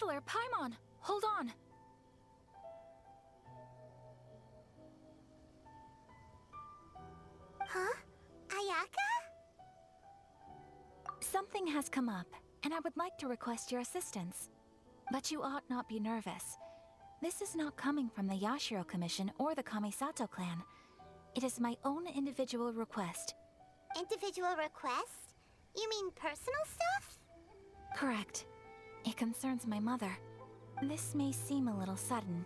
Traveler, Paimon! Hold on! Huh? Ayaka? Something has come up, and I would like to request your assistance. But you ought not be nervous. This is not coming from the Yashiro Commission or the Kamisato clan. It is my own individual request. Individual request? You mean personal stuff? Correct. It concerns my mother. This may seem a little sudden,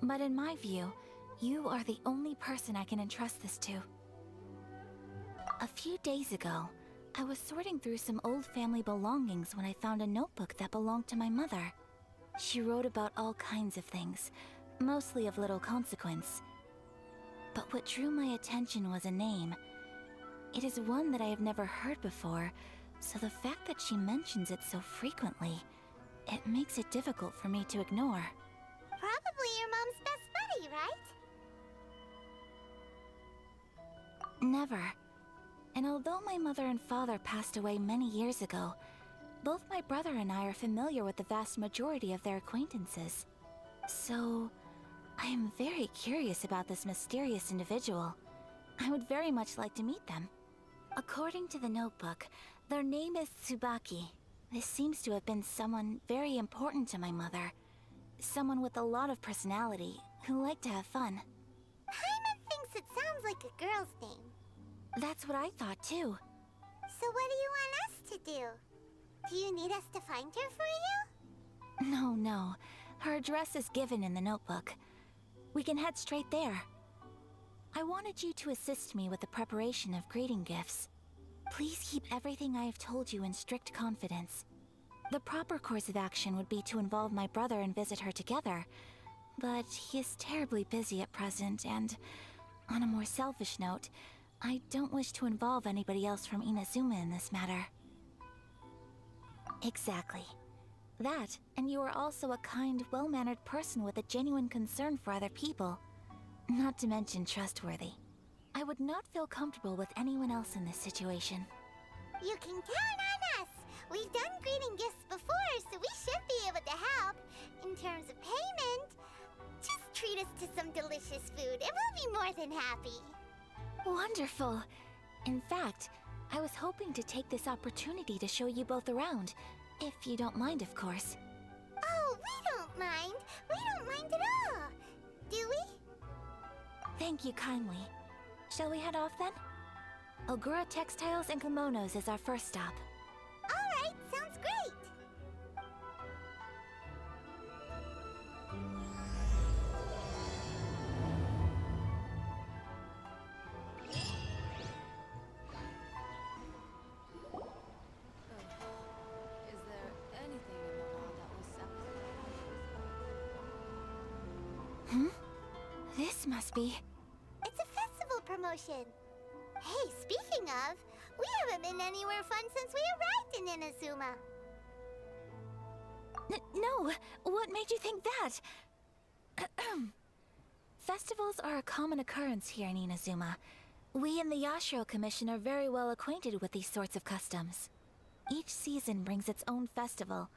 but in my view, you are the only person I can entrust this to. A few days ago, I was sorting through some old family belongings when I found a notebook that belonged to my mother. She wrote about all kinds of things, mostly of little consequence. But what drew my attention was a name. It is one that I have never heard before, so the fact that she mentions it so frequently, it makes it difficult for me to ignore. Probably your mom's best buddy, right? Never. And although my mother and father passed away many years ago, both my brother and I are familiar with the vast majority of their acquaintances. So, I am very curious about this mysterious individual. I would very much like to meet them. According to the notebook, their name is Tsubaki. This seems to have been someone very important to my mother. Someone with a lot of personality, who liked to have fun. Paimon thinks it sounds like a girl's name. That's what I thought too. So what do you want us to do? Do you need us to find her for you? No. Her address is given in the notebook. We can head straight there. I wanted you to assist me with the preparation of greeting gifts. Please keep everything I have told you in strict confidence. The proper course of action would be to involve my brother and visit her together, but he is terribly busy at present, and on a more selfish note, I don't wish to involve anybody else from Inazuma in this matter. Exactly. That, and you are also a kind, well-mannered person with a genuine concern for other people. Not to mention trustworthy. I would not feel comfortable with anyone else in this situation. You can count on us! We've done greeting gifts before, so we should be able to help. In terms of payment, just treat us to some delicious food and we'll be more than happy. Wonderful! In fact, I was hoping to take this opportunity to show you both around, if you don't mind, of course. Oh, we don't mind. We don't mind at all. Do we? Thank you kindly. Shall we head off then? Ogura Textiles and Kimonos is our first stop. All right, sounds great. Is there anything in the law that will separate? This must be... It's a festival promotion. Hey, speaking of, we haven't been anywhere fun since we arrived in Inazuma. No! What made you think that? Festivals are a common occurrence here in Inazuma. We in the Yashiro Commission are very well acquainted with these sorts of customs. Each season brings its own festival,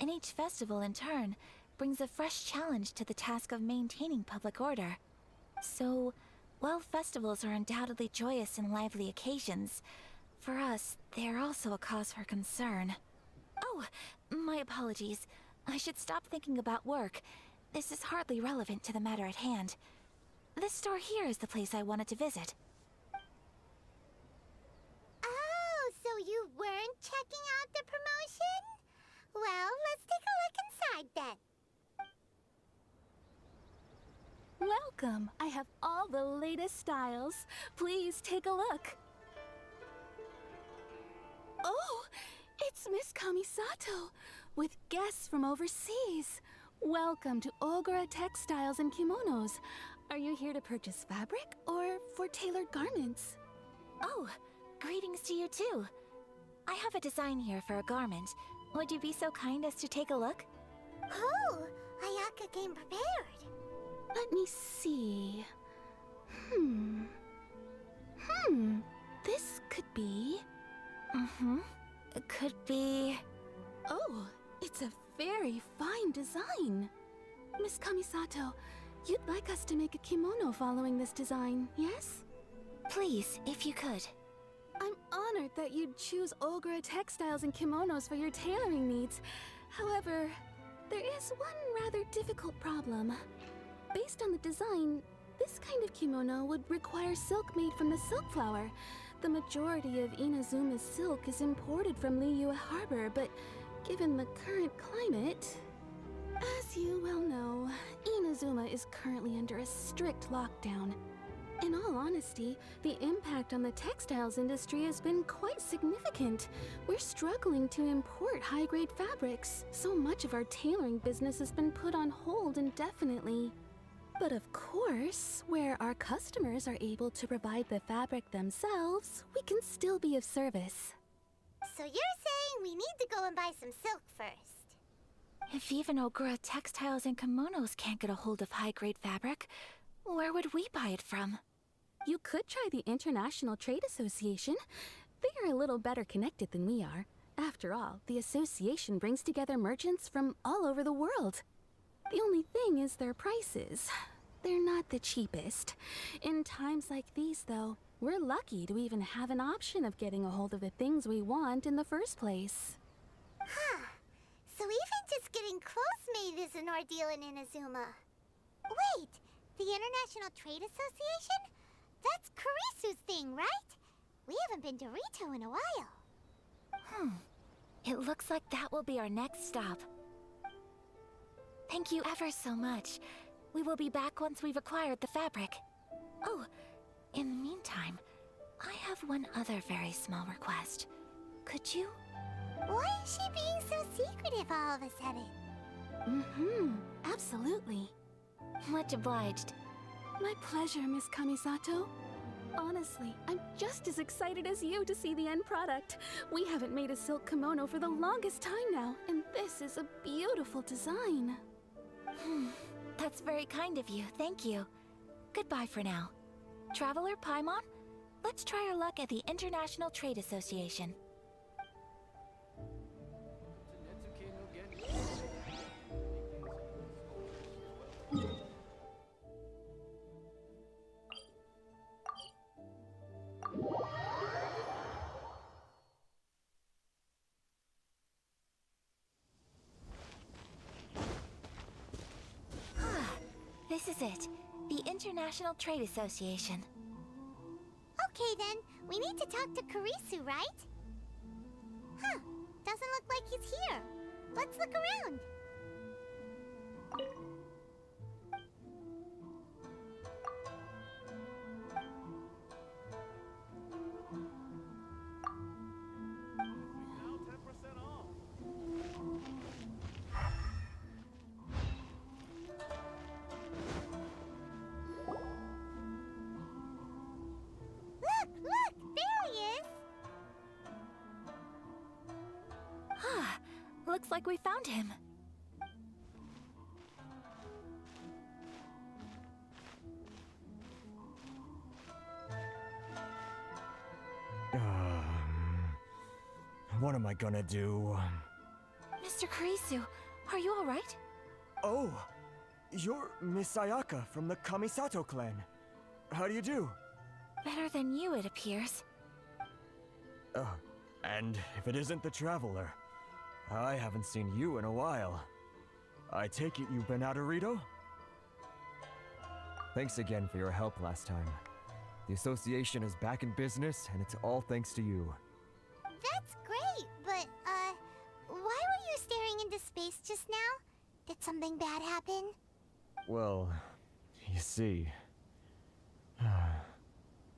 and each festival in turn brings a fresh challenge to the task of maintaining public order. So, while festivals are undoubtedly joyous and lively occasions, for us, they are also a cause for concern. Oh, my apologies. I should stop thinking about work. This is hardly relevant to the matter at hand. This store here is the place I wanted to visit. Oh, so you weren't checking out the promotion? Well, let's take a look inside then. Welcome! I have all the latest styles. Please take a look. Oh, it's Miss Kamisato, with guests from overseas. Welcome to Ogura Textiles and Kimonos. Are you here to purchase fabric or for tailored garments? Oh, greetings to you too. I have a design here for a garment. Would you be so kind as to take a look? Oh, Ayaka came prepared. Let me see. This could be... It could be... Oh, it's a very fine design. Miss Kamisato, you'd like us to make a kimono following this design, yes? Please, if you could. I'm honored that you'd choose Ogura textiles and kimonos for your tailoring needs. However, there is one rather difficult problem. Based on the design, this kind of kimono would require silk made from the silk flower. The majority of Inazuma's silk is imported from Liyue Harbor, but given the current climate... As you well know, Inazuma is currently under a strict lockdown. In all honesty, the impact on the textiles industry has been quite significant. We're struggling to import high-grade fabrics. So much of our tailoring business has been put on hold indefinitely. But of course, where our customers are able to provide the fabric themselves, we can still be of service. So you're saying we need to go and buy some silk first? If even Ogura textiles and kimonos can't get a hold of high-grade fabric, where would we buy it from? You could try the International Trade Association. They are a little better connected than we are. After all, the association brings together merchants from all over the world. The only thing is their prices. They're not the cheapest. In times like these, though, we're lucky to even have an option of getting a hold of the things we want in the first place. Huh. So even just getting clothes made is an ordeal in Inazuma. Wait, the International Trade Association? That's Kurisu's thing, right? We haven't been to Rito in a while. It looks like that will be our next stop. Thank you ever so much. We will be back once we've acquired the fabric. Oh, in the meantime, I have one other very small request. Could you? Why is she being so secretive all of a sudden? Absolutely. Much obliged. My pleasure, Miss Kamisato. Honestly, I'm just as excited as you to see the end product. We haven't made a silk kimono for the longest time now, and this is a beautiful design. That's very kind of you, thank you. Goodbye for now. Traveler Paimon, let's try our luck at the International Trade Association. This is it. The International Trade Association. Okay then, we need to talk to Kurisu, right? Huh, doesn't look like he's here. Let's look around. Look, there he is. Looks like we found him. What am I gonna do? Mr. Kurisu, are you alright? Oh, you're Miss Ayaka from the Kamisato clan. How do you do? Better than you, it appears. And if it isn't the Traveler, I haven't seen you in a while. I take it you've been out of Rito? Thanks again for your help last time. The association is back in business, and it's all thanks to you. That's great, but, why were you staring into space just now? Did something bad happen? Well, you see...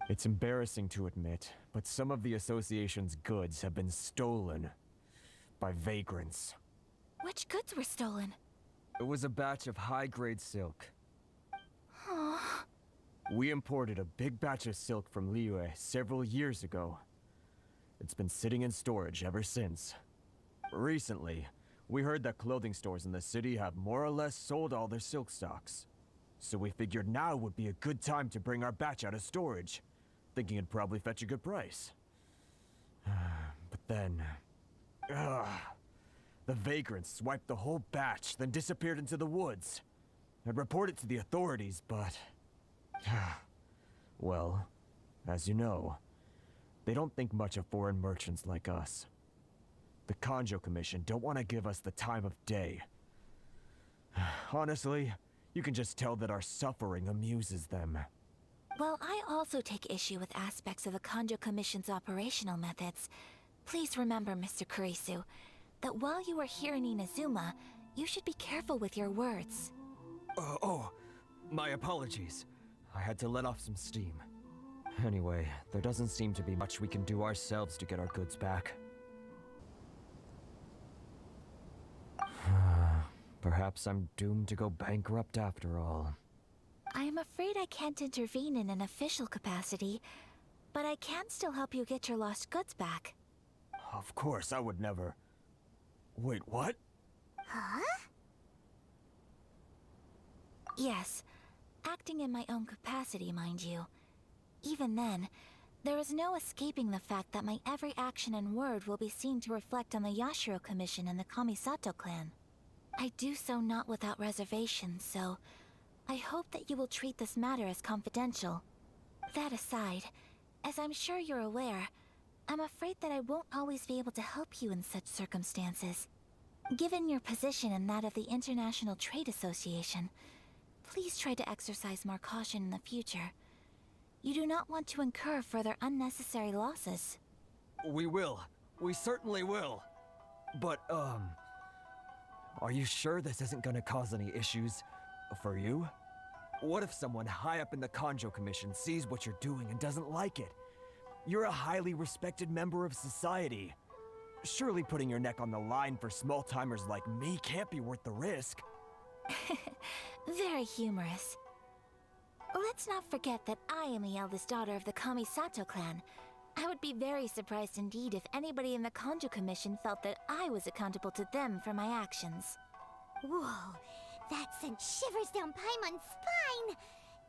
It's embarrassing to admit, but some of the association's goods have been stolen by vagrants. Which goods were stolen? It was a batch of high-grade silk. Aww. We imported a big batch of silk from Liyue several years ago. It's been sitting in storage ever since. Recently, we heard that clothing stores in the city have more or less sold all their silk stocks. So we figured now would be a good time to bring our batch out of storage, thinking it'd probably fetch a good price. But then... The vagrants swiped the whole batch, then disappeared into the woods. I'd report it to the authorities, but... well, as you know, they don't think much of foreign merchants like us. The Kanjo Commission don't want to give us the time of day. Honestly, you can just tell that our suffering amuses them. While I also take issue with aspects of the Kanjo Commission's operational methods, please remember, Mr. Kurisu, that while you are here in Inazuma, you should be careful with your words. My apologies. I had to let off some steam. Anyway, there doesn't seem to be much we can do ourselves to get our goods back. Perhaps I'm doomed to go bankrupt after all. I am afraid I can't intervene in an official capacity, but I can still help you get your lost goods back. Of course, I would never... Wait, what? Huh? Yes, acting in my own capacity, mind you. Even then, there is no escaping the fact that my every action and word will be seen to reflect on the Yashiro Commission and the Kamisato clan. I do so not without reservation, so I hope that you will treat this matter as confidential. That aside, as I'm sure you're aware, I'm afraid that I won't always be able to help you in such circumstances. Given your position and that of the International Trade Association, please try to exercise more caution in the future. You do not want to incur further unnecessary losses. We will. We certainly will. But, are you sure this isn't gonna cause any issues for you? What if someone high up in the Kanjo Commission sees what you're doing and doesn't like it? You're a highly respected member of society. Surely putting your neck on the line for small-timers like me can't be worth the risk. Very humorous. Let's not forget that I am the eldest daughter of the Kamisato clan. I would be very surprised indeed if anybody in the Kanjo Commission felt that I was accountable to them for my actions. Whoa, that sent shivers down Paimon's spine!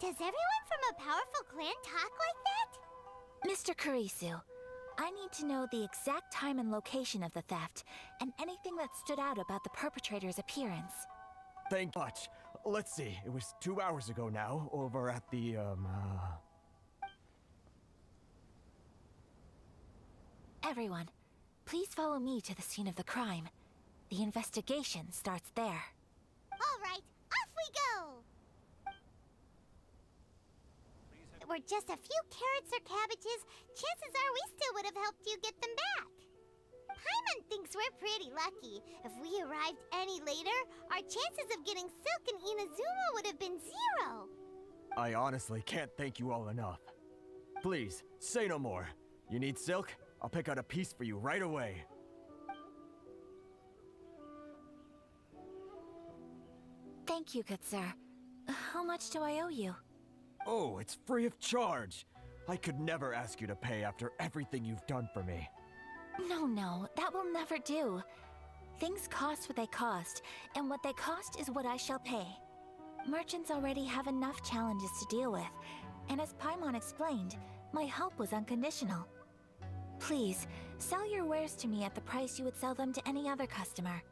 Does everyone from a powerful clan talk like that? Mr. Kurisu, I need to know the exact time and location of the theft, and anything that stood out about the perpetrator's appearance. Thank much. Let's see, it was 2 hours ago now, over at the, Everyone, please follow me to the scene of the crime. The investigation starts there. All right, off we go! If it were just a few carrots or cabbages, chances are we still would have helped you get them back. Paimon thinks we're pretty lucky. If we arrived any later, our chances of getting silk in Inazuma would have been 0. I honestly can't thank you all enough. Please, say no more. You need silk? I'll pick out a piece for you right away. Thank you, good sir. How much do I owe you? Oh, it's free of charge. I could never ask you to pay after everything you've done for me. No, that will never do. Things cost what they cost, and what they cost is what I shall pay. Merchants already have enough challenges to deal with, and as Paimon explained, my help was unconditional. Please, sell your wares to me at the price you would sell them to any other customer.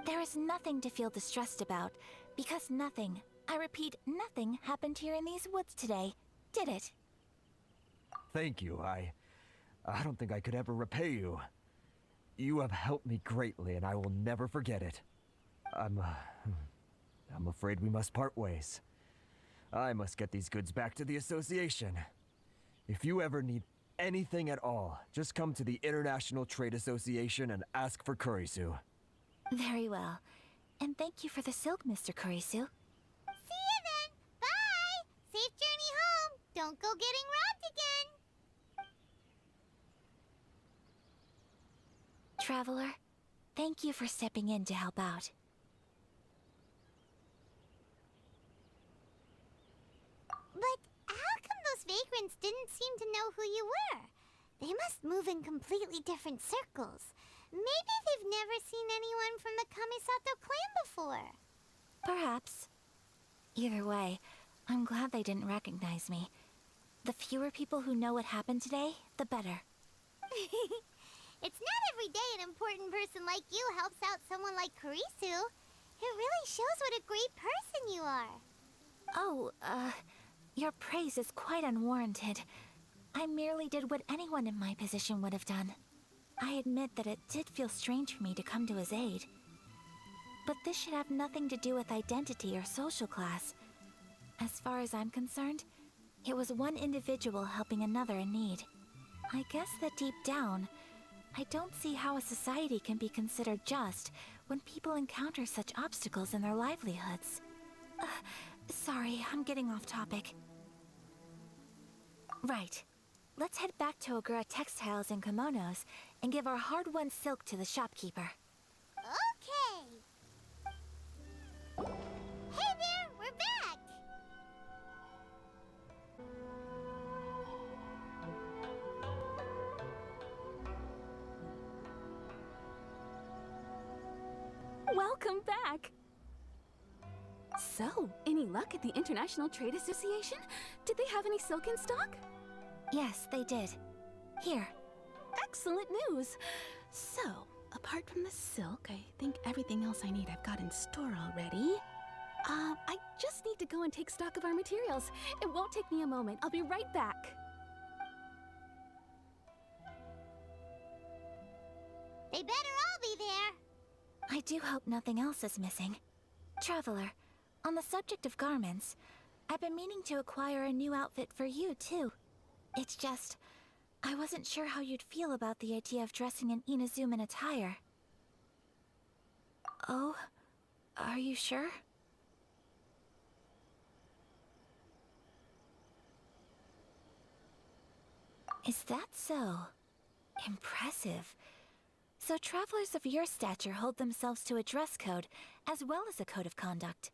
There is nothing to feel distressed about, because nothing, I repeat, nothing happened here in these woods today, did it? Thank you. I don't think I could ever repay you. You have helped me greatly, and I will never forget it. I'm afraid we must part ways. I must get these goods back to the association. If you ever need anything at all, just come to the International Trade Association and ask for Kurisu. Very well. And thank you for the silk, Mr. Kurisu. See you then! Bye! Safe journey home! Don't go getting robbed again! Traveler, thank you for stepping in to help out. But how come those vagrants didn't seem to know who you were? They must move in completely different circles. Maybe they've never seen anyone from the Kamisato clan before. Perhaps. Either way, I'm glad they didn't recognize me. The fewer people who know what happened today, the better. It's not every day an important person like you helps out someone like Karisu. It really shows what a great person you are. Oh, your praise is quite unwarranted. I merely did what anyone in my position would have done. I admit that it did feel strange for me to come to his aid. But this should have nothing to do with identity or social class. As far as I'm concerned, it was one individual helping another in need. I guess that deep down, I don't see how a society can be considered just when people encounter such obstacles in their livelihoods. Sorry, I'm getting off topic. Right. Let's head back to Ogura Textiles and Kimonos and give our hard-won silk to the shopkeeper. Okay. Hey there, we're back. Welcome back! So, any luck at the International Trade Association? Did they have any silk in stock? Yes, they did. Here. Excellent news! So, apart from the silk, I think everything else I need I've got in store already. I just need to go and take stock of our materials. It won't take me a moment. I'll be right back. They better all be there. I do hope nothing else is missing. Traveler, on the subject of garments, I've been meaning to acquire a new outfit for you, too. It's just, I wasn't sure how you'd feel about the idea of dressing in Inazuman attire. Oh, are you sure? Is that so? Impressive. So travelers of your stature hold themselves to a dress code, as well as a code of conduct.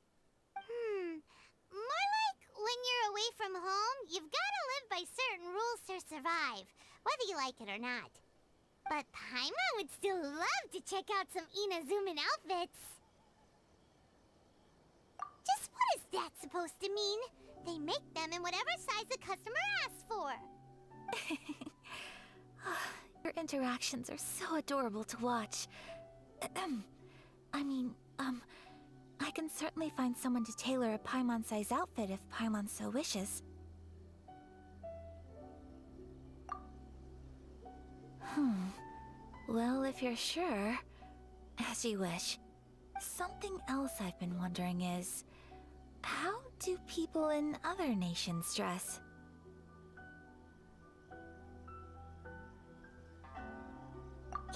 More like when you're away from home, you've gotta live by certain rules to survive, whether you like it or not. But Paimon would still love to check out some Inazuman outfits. Just what is that supposed to mean? They make them in whatever size the customer asks for. Your interactions are so adorable to watch. I can certainly find someone to tailor a Paimon-size outfit if Paimon so wishes. Well, if you're sure, as you wish. Something else I've been wondering is, how do people in other nations dress?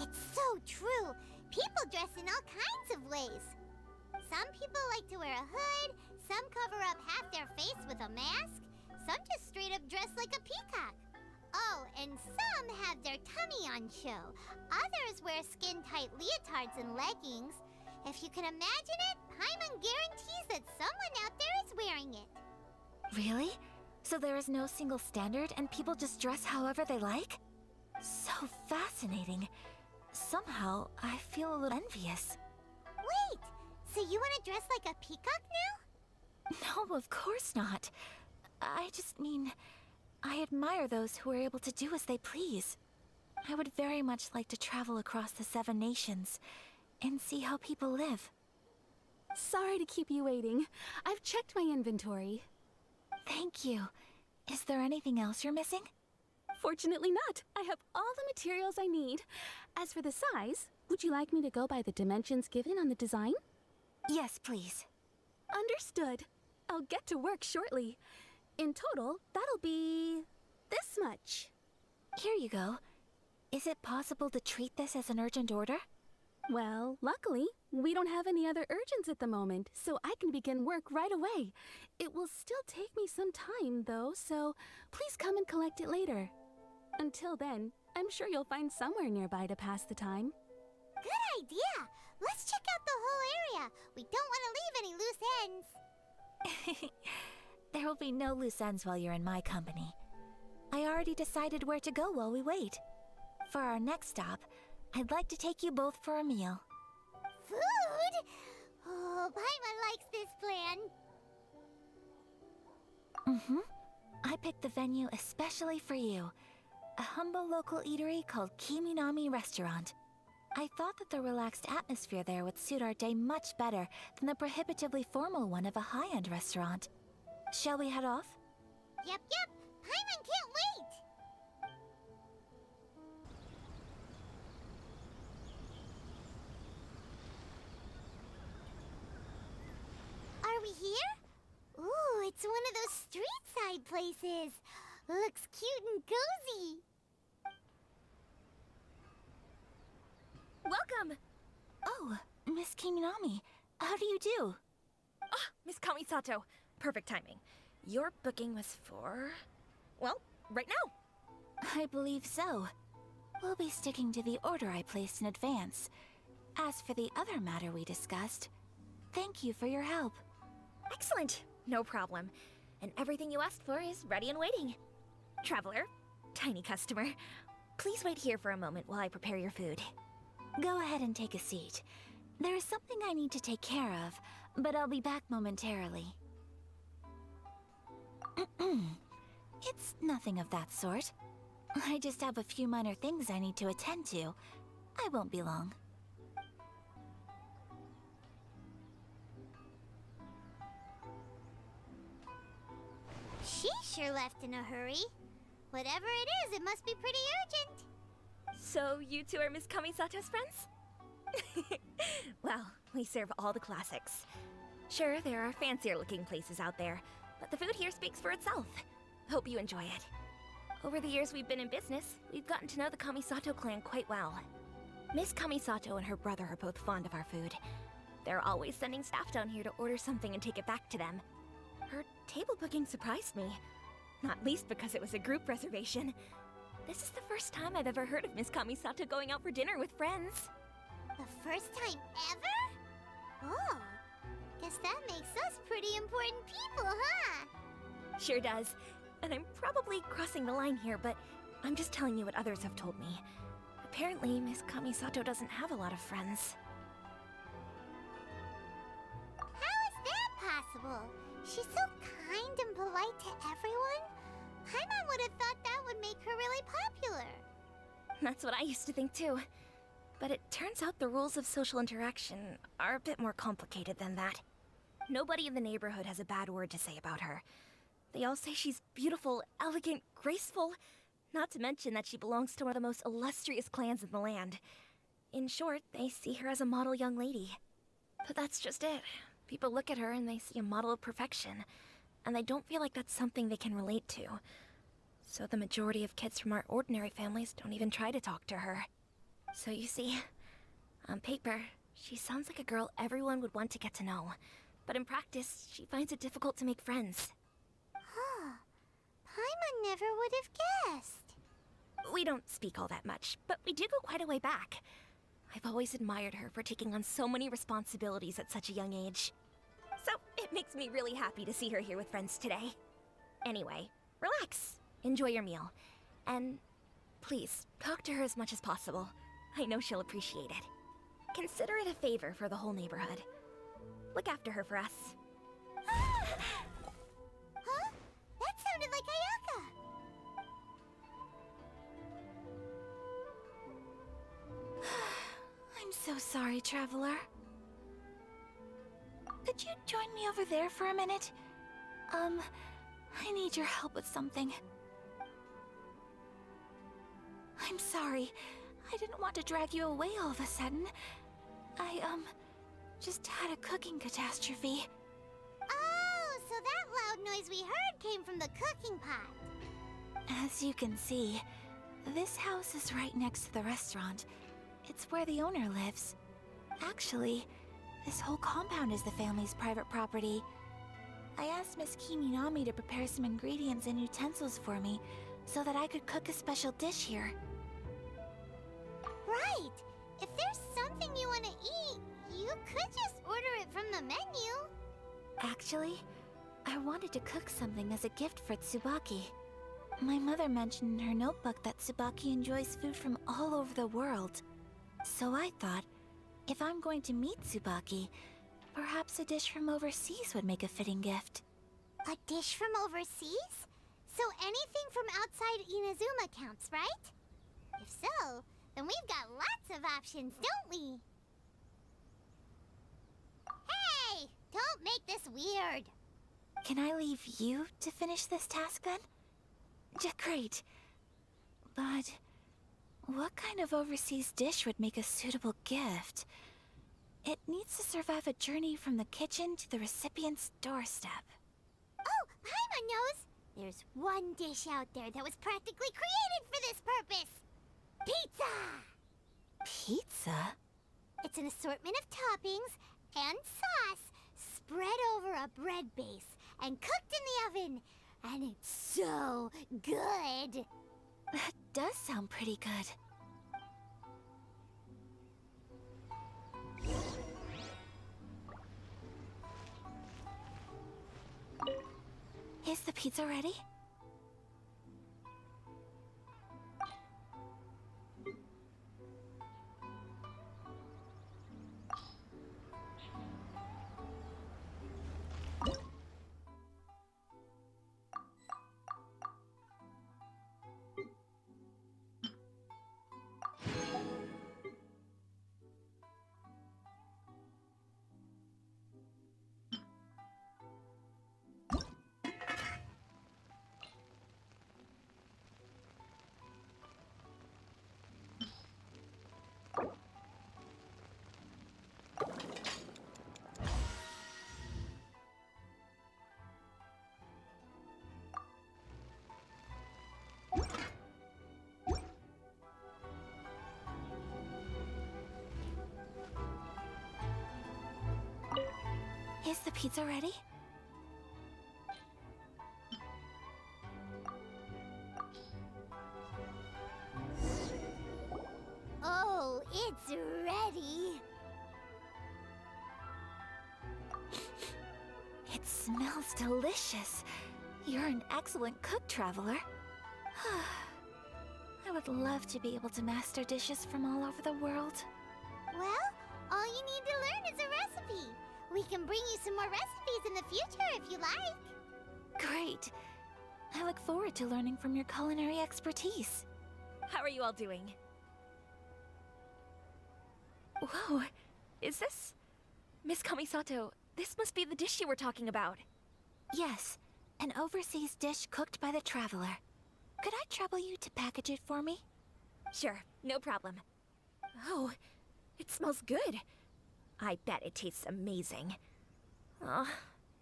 It's so true. People dress in all kinds of ways. Some people like to wear a hood, some cover up half their face with a mask, some just straight up dress like a peacock. Oh, and some have their tummy on show. Others wear skin-tight leotards and leggings. If you can imagine it, Paimon guarantees that someone out there is wearing it. Really? So there is no single standard and people just dress however they like? So fascinating. Somehow, I feel a little envious. Wait, so you want to dress like a peacock now? No, of course not. I just mean, I admire those who are able to do as they please. I would very much like to travel across the 7 nations and see how people live. Sorry to keep you waiting. I've checked my inventory. Thank you. Is there anything else you're missing? Fortunately not. I have all the materials I need. As for the size, would you like me to go by the dimensions given on the design? Yes, please. Understood. I'll get to work shortly. In total, that'll be this much. Here you go. Is it possible to treat this as an urgent order? Well, luckily, we don't have any other urgents at the moment, so I can begin work right away. It will still take me some time, though, so please come and collect it later. Until then, I'm sure you'll find somewhere nearby to pass the time. Good idea! Let's check out the whole area. We don't want to leave any loose ends. There will be no loose ends while you're in my company. I already decided where to go while we wait. For our next stop, I'd like to take you both for a meal. Food? Oh, Paimon likes this plan. I picked the venue especially for you. a humble local eatery called Kiminami Restaurant. I thought that the relaxed atmosphere there would suit our day much better than the prohibitively formal one of a high-end restaurant. Shall we head off? Yep. Paimon can't wait! Are we here? Ooh, it's one of those street-side places. Looks cute and cozy. Welcome! Oh, Miss Kiminami, how do you do? Ah, Miss Kamisato. Perfect timing. Your booking was for... well, right now. I believe so. We'll be sticking to the order I placed in advance. As for the other matter we discussed, thank you for your help. Excellent. No problem. And everything you asked for is ready and waiting. Traveler, tiny customer, please wait here for a moment while I prepare your food. Go ahead and take a seat. There is something I need to take care of, but I'll be back momentarily. It's nothing of that sort. I just have a few minor things I need to attend to. I won't be long. She sure left in a hurry. Whatever it is, it must be pretty urgent. So, you two are Miss Kamisato's friends? Well, we serve all the classics. Sure, there are fancier looking places out there, but the food here speaks for itself. Hope you enjoy it. Over the years we've been in business, we've gotten to know the Kamisato clan quite well. Miss Kamisato and her brother are both fond of our food. They're always sending staff down here to order something and take it back to them. Her table booking surprised me, not least because it was a group reservation. This is the first time I've ever heard of Miss Kamisato going out for dinner with friends. The first time ever? Oh, guess that makes us pretty important people, huh? Sure does. And I'm probably crossing the line here, but I'm just telling you what others have told me. Apparently, Miss Kamisato doesn't have a lot of friends. How is that possible? She's so kind and polite to everyone. Paimon would have thought that would make her really popular. That's what I used to think too. But it turns out the rules of social interaction are a bit more complicated than that. Nobody in the neighborhood has a bad word to say about her. They all say she's beautiful, elegant, graceful, not to mention that she belongs to one of the most illustrious clans in the land. In short, they see her as a model young lady. But that's just it. People look at her and they see a model of perfection, and they don't feel like that's something they can relate to. So the majority of kids from our ordinary families don't even try to talk to her. So you see, on paper, she sounds like a girl everyone would want to get to know. But in practice, she finds it difficult to make friends. Huh. Paimon never would have guessed. We don't speak all that much, but we do go quite a way back. I've always admired her for taking on so many responsibilities at such a young age. So it makes me really happy to see her here with friends today. Anyway, relax, enjoy your meal, and please, talk to her as much as possible. I know she'll appreciate it. Consider it a favor for the whole neighborhood. Look after her for us. Huh? That sounded like Ayaka. I'm so sorry, Traveler. Could you join me over there for a minute? I need your help with something. I'm sorry. I didn't want to drag you away all of a sudden. I, just had a cooking catastrophe. Oh, so that loud noise we heard came from the cooking pot. As you can see, this house is right next to the restaurant. It's where the owner lives. Actually, this whole compound is the family's private property. I asked Miss Kiminami to prepare some ingredients and utensils for me so that I could cook a special dish here. Right. If there's something you want to eat, you could just order it from the menu. Actually, I wanted to cook something as a gift for Tsubaki. My mother mentioned in her notebook that Tsubaki enjoys food from all over the world. So I thought, if I'm going to meet Tsubaki, perhaps a dish from overseas would make a fitting gift. A dish from overseas? So anything from outside Inazuma counts, right? If so, then we've got lots of options, don't we? Hey! Don't make this weird! Can I leave you to finish this task then? Great. But what kind of overseas dish would make a suitable gift? It needs to survive a journey from the kitchen to the recipient's doorstep. Oh, Paimon knows! There's one dish out there that was practically created for this purpose! Pizza! Pizza? It's an assortment of toppings and sauce spread over a bread base and cooked in the oven. And it's so good! That does sound pretty good. Is the pizza ready? Is the pizza ready? Oh, it's ready! It smells delicious. You're an excellent cook, Traveler. I would love to be able to master dishes from all over the world. Well, all you need to learn is a recipe. We can bring you some more recipes in the future if you like. Great. I look forward to learning from your culinary expertise. How are you all doing? Whoa, is this... Miss Kamisato, this must be the dish you were talking about. Yes, an overseas dish cooked by the Traveler. Could I trouble you to package it for me? Sure, no problem. Oh, it smells good. I bet it tastes amazing. Oh,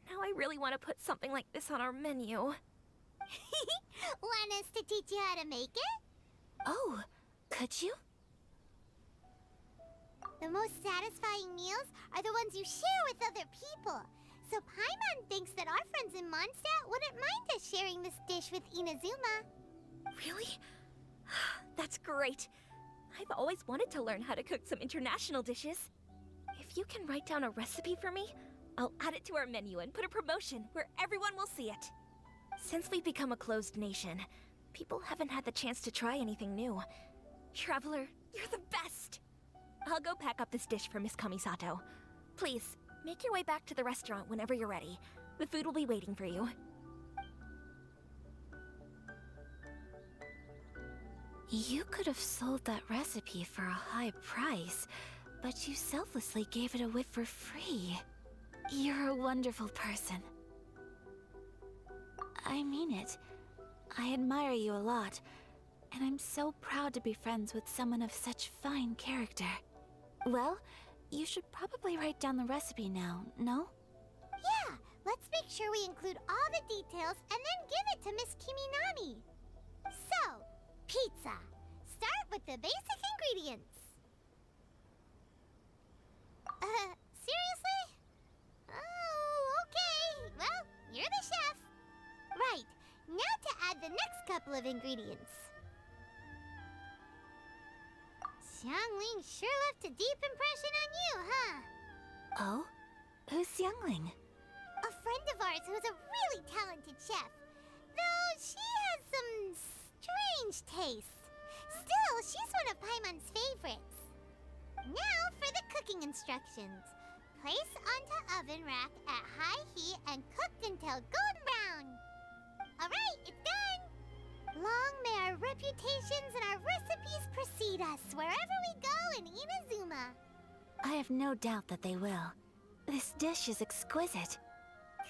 now I really want to put something like this on our menu. Want us to teach you how to make it? Oh, could you? The most satisfying meals are the ones you share with other people. So Paimon thinks that our friends in Mondstadt wouldn't mind us sharing this dish with Inazuma. Really? That's great. I've always wanted to learn how to cook some international dishes. If you can write down a recipe for me, I'll add it to our menu and put a promotion where everyone will see it. Since we've become a closed nation, people haven't had the chance to try anything new. Traveler, you're the best! I'll go pack up this dish for Miss Kamisato. Please, make your way back to the restaurant whenever you're ready. The food will be waiting for you. You could have sold that recipe for a high price, but you selflessly gave it away for free. You're a wonderful person. I mean it. I admire you a lot, and I'm so proud to be friends with someone of such fine character. Well, you should probably write down the recipe now, no? Yeah, let's make sure we include all the details and then give it to Miss Kiminami. So, pizza. Start with the basic ingredients. Seriously? Oh, okay. Well, you're the chef. Right, now to add the next couple of ingredients. Xiangling sure left a deep impression on you, huh? Oh? Who's Youngling? A friend of ours who's a really talented chef. Though she has some strange tastes. Still, she's one of Paimon's favorites. Now for the cooking instructions. Place onto oven rack at high heat and cooked until golden brown. Alright, it's done! Long may our reputations and our recipes precede us wherever we go in Inazuma. I have no doubt that they will. This dish is exquisite.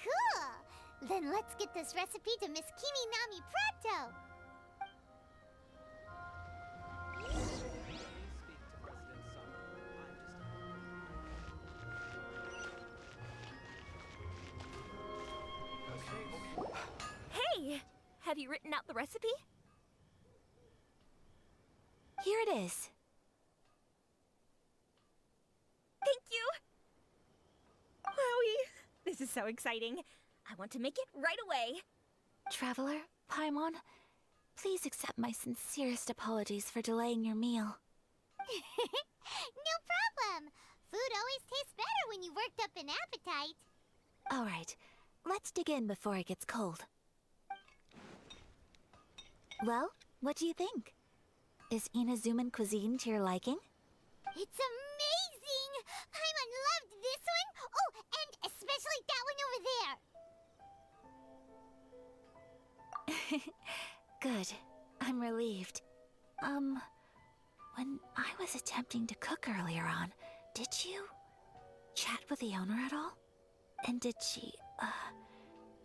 Cool! Then let's get this recipe to Miss Kiminami pronto! Hey! Have you written out the recipe? Here it is. Thank you! Wowie! This is so exciting. I want to make it right away. Traveler, Paimon, please accept my sincerest apologies for delaying your meal. No problem! Food always tastes better when you worked up an appetite. All right, let's dig in before it gets cold. Well, what do you think? Is Inazuman cuisine to your liking? It's amazing! Paimon loved this one! Oh, and especially that one over there! Good. I'm relieved. When I was attempting to cook earlier on, did you chat with the owner at all? And did she,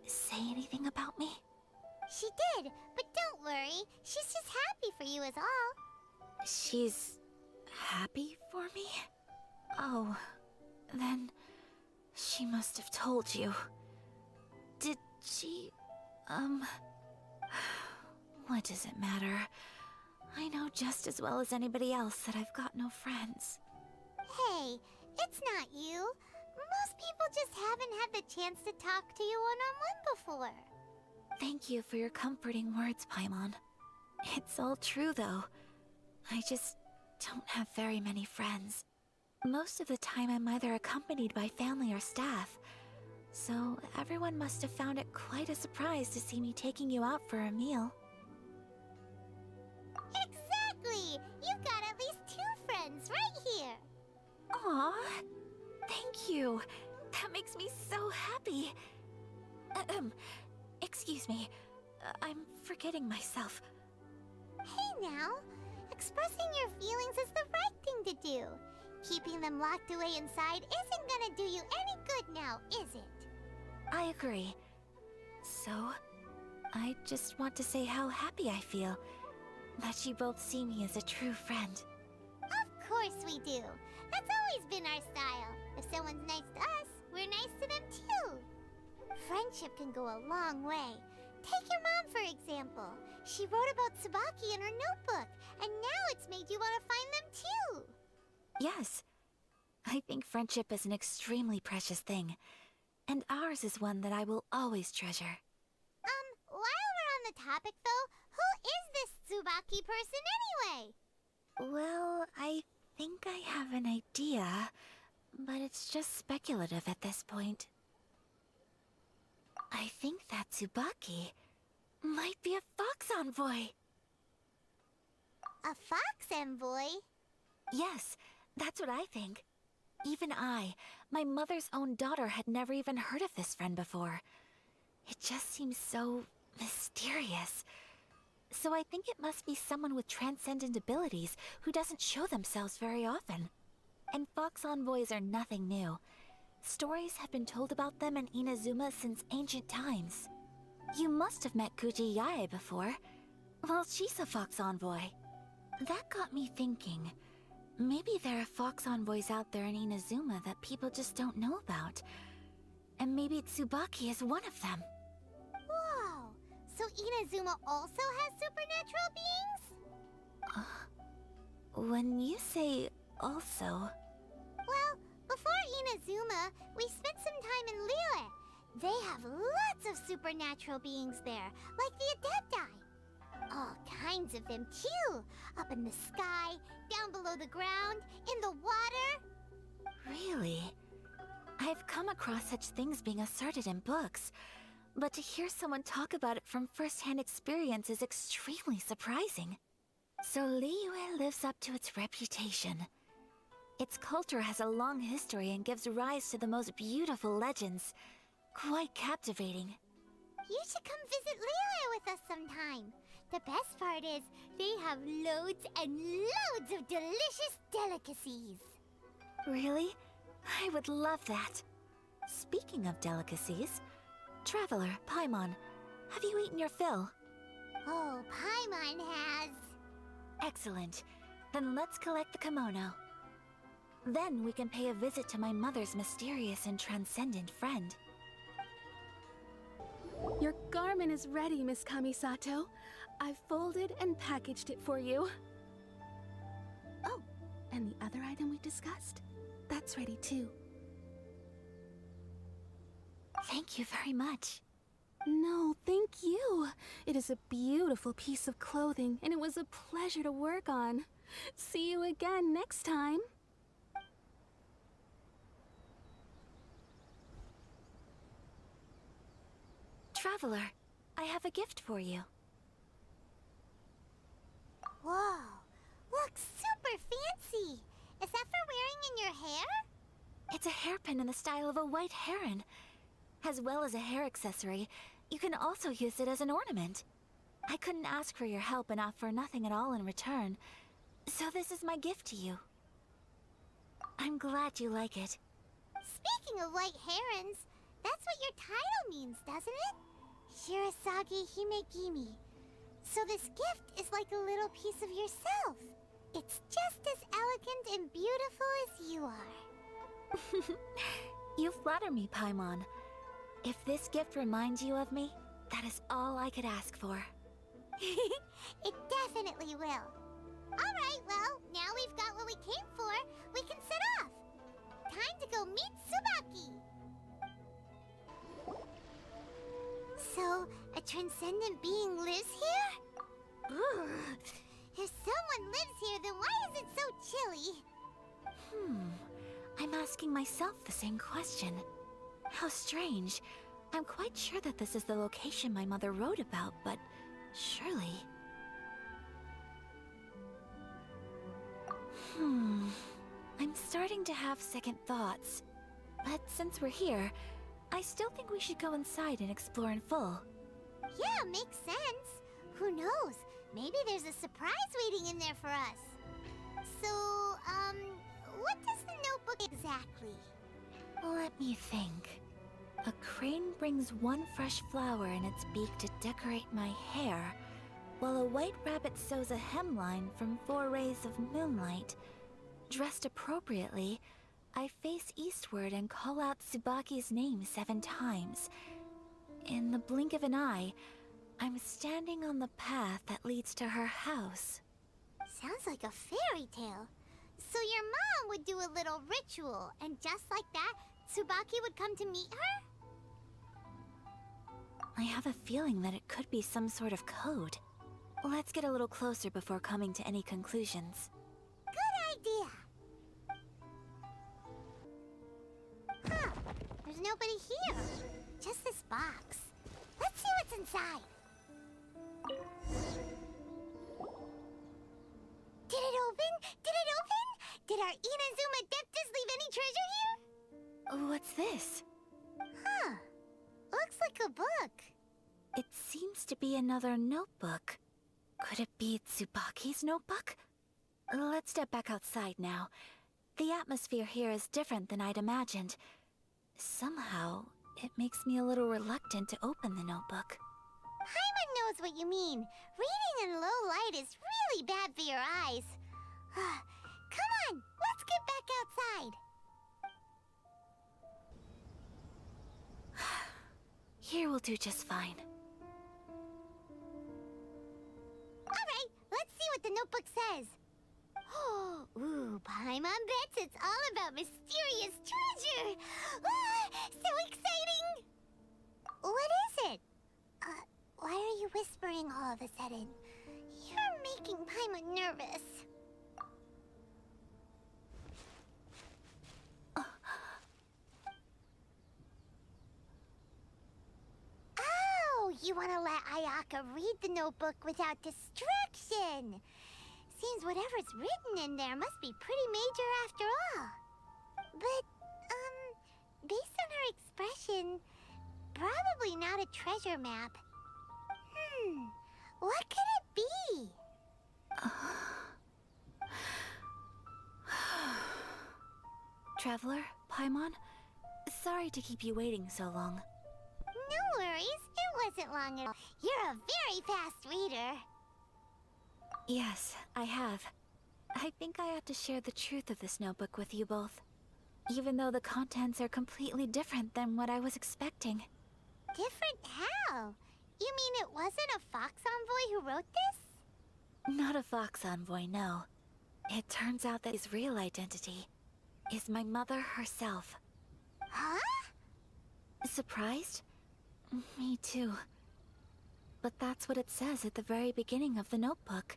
say anything about me? She did, but don't worry. She's just happy for you is all. She's happy for me? Oh, then she must have told you. Did she, what does it matter? I know just as well as anybody else that I've got no friends. Hey, it's not you. Most people just haven't had the chance to talk to you one-on-one before. Thank you for your comforting words, Paimon. It's all true, though. I just don't have very many friends. Most of the time I'm either accompanied by family or staff, so everyone must have found it quite a surprise to see me taking you out for a meal. Exactly! You've got at least 2 friends right here. Aw, thank you. That makes me so happy. Excuse me. I'm forgetting myself. Hey now, expressing your feelings is the right thing to do. Keeping them locked away inside isn't gonna do you any good now, is it? I agree. So, I just want to say how happy I feel that you both see me as a true friend. Of course we do. That's always been our style. If someone's nice to us, we're nice to them too. Friendship can go a long way. Take your mom, for example. She wrote about Tsubaki in her notebook, and now it's made you want to find them too. Yes, I think friendship is an extremely precious thing, and ours is one that I will always treasure. While we're on the topic though, who is this Tsubaki person anyway? Well, I think I have an idea, but it's just speculative at this point. I think that Tsubaki might be a fox envoy. A fox envoy? Yes, that's what I think. Even I, my mother's own daughter, had never even heard of this friend before. It just seems so mysterious. So I think it must be someone with transcendent abilities who doesn't show themselves very often. And fox envoys are nothing new. Stories have been told about them in Inazuma since ancient times. You must have met Kuji Yae before. Well, she's a fox envoy. That got me thinking. Maybe there are fox envoys out there in Inazuma that people just don't know about. And maybe Tsubaki is one of them. Whoa! So Inazuma also has supernatural beings? When you say also... Well, before Inazuma, we spent some time in Liyue. They have lots of supernatural beings there, like the Adepti. All kinds of them too. Up in the sky, down below the ground, in the water. Really? I've come across such things being asserted in books, but to hear someone talk about it from first-hand experience is extremely surprising. So Liyue lives up to its reputation. Its culture has a long history and gives rise to the most beautiful legends. Quite captivating. You should come visit Liyue with us sometime. The best part is, they have loads and loads of delicious delicacies. Really? I would love that. Speaking of delicacies, Traveler, Paimon, have you eaten your fill? Oh, Paimon has. Excellent. Then let's collect the kimono. Then we can pay a visit to my mother's mysterious and transcendent friend. Your garment is ready, Miss Kamisato. I've folded and packaged it for you. Oh, and the other item we discussed? That's ready too. Thank you very much. No, thank you. It is a beautiful piece of clothing, and it was a pleasure to work on. See you again next time. Traveler, I have a gift for you. Whoa, looks super fancy. Is that for wearing in your hair? It's a hairpin in the style of a white heron. As well as a hair accessory, you can also use it as an ornament. I couldn't ask for your help and offer nothing at all in return, so this is my gift to you. I'm glad you like it. Speaking of white herons, that's what your title means, doesn't it? Shirasagi Himegimi. So this gift is like a little piece of yourself. It's just as elegant and beautiful as you are. You flatter me, Paimon. If this gift reminds you of me, that is all I could ask for. It definitely will. Alright, well, now we've got what we came for. We can set off. Time to go meet Tsubaki. So, a transcendent being lives here? Ugh. If someone lives here, then why is it so chilly? I'm asking myself the same question. How strange. I'm quite sure that this is the location my mother wrote about, but surely... I'm starting to have second thoughts. But since we're here, I still think we should go inside and explore in full. Yeah, makes sense. Who knows? Maybe there's a surprise waiting in there for us. So, what does the notebook exactly? Let me think. A crane brings one fresh flower in its beak to decorate my hair, while a white rabbit sews a hemline from 4 rays of moonlight. Dressed appropriately, I face eastward and call out Tsubaki's name 7 times. In the blink of an eye, I'm standing on the path that leads to her house. Sounds like a fairy tale. So your mom would do a little ritual, and just like that, Tsubaki would come to meet her? I have a feeling that it could be some sort of code. Let's get a little closer before coming to any conclusions. Good idea. Huh, there's nobody here. Just this box. Let's see what's inside. Did it open? Did it open? Did our Inazuma Adeptus leave any treasure here? What's this? Huh, looks like a book. It seems to be another notebook. Could it be Tsubaki's notebook? Let's step back outside now. The atmosphere here is different than I'd imagined. Somehow, it makes me a little reluctant to open the notebook. Paimon knows what you mean. Reading in low light is really bad for your eyes. Come on, let's get back outside. Here will do just fine. Alright, let's see what the notebook says. Ooh, Paimon bets it's all about mysterious treasure. So exciting! What is it? Why are you whispering all of a sudden? You're making Paimon nervous. Oh, you want to let Ayaka read the notebook without distraction. Seems whatever's written in there must be pretty major after all. But, based on her expression, probably not a treasure map. What could it be? Traveler, Paimon, sorry to keep you waiting so long. No worries, it wasn't long at all. You're a very fast reader. Yes, I have. I think I have to share the truth of this notebook with you both. Even though the contents are completely different than what I was expecting. Different how? You mean it wasn't a Fox Envoy who wrote this? Not a Fox Envoy, no. It turns out that his real identity is my mother herself. Huh? Surprised? Me too. But that's what it says at the very beginning of the notebook.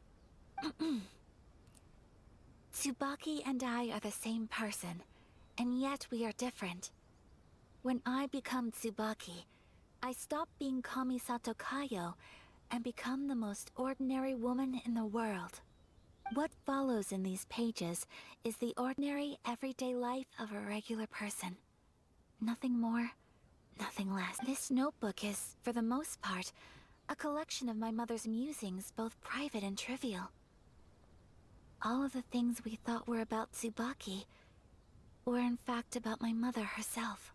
Tsubaki and I are the same person, and yet we are different. When I become Tsubaki, I stop being Kamisato Kayo and become the most ordinary woman in the world. What follows in these pages is the ordinary, everyday life of a regular person. Nothing more, nothing less. This notebook is, for the most part, a collection of my mother's musings, both private and trivial. All of the things we thought were about Tsubaki were in fact about my mother herself.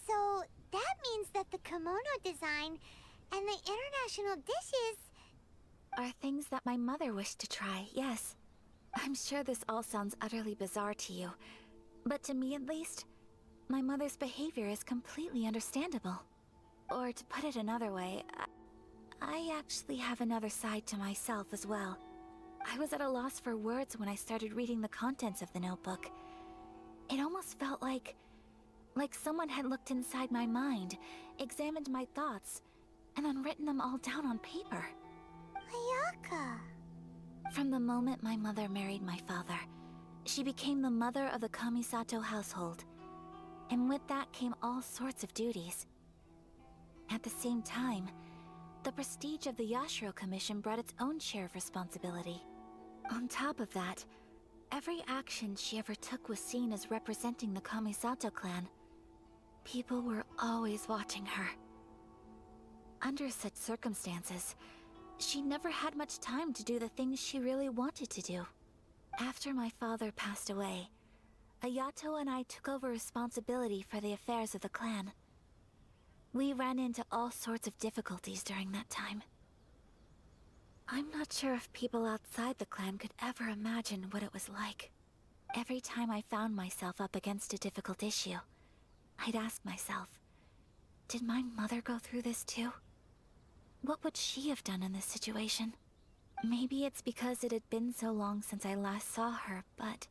So, that means that the kimono design and the international dishes... Are things that my mother wished to try, yes. I'm sure this all sounds utterly bizarre to you, but to me at least, my mother's behavior is completely understandable. Or to put it another way, I actually have another side to myself as well. I was at a loss for words when I started reading the contents of the notebook. It almost felt like someone had looked inside my mind, examined my thoughts, and then written them all down on paper. Ayaka. From the moment my mother married my father, she became the mother of the Kamisato household. And with that came all sorts of duties. At the same time, the prestige of the Yashiro Commission brought its own share of responsibility. On top of that, every action she ever took was seen as representing the Kamisato clan. People were always watching her. Under such circumstances, she never had much time to do the things she really wanted to do. After my father passed away, Ayato and I took over responsibility for the affairs of the clan. We ran into all sorts of difficulties during that time. I'm not sure if people outside the clan could ever imagine what it was like. Every time I found myself up against a difficult issue, I'd ask myself, did my mother go through this too? What would she have done in this situation? Maybe it's because it had been so long since I last saw her, but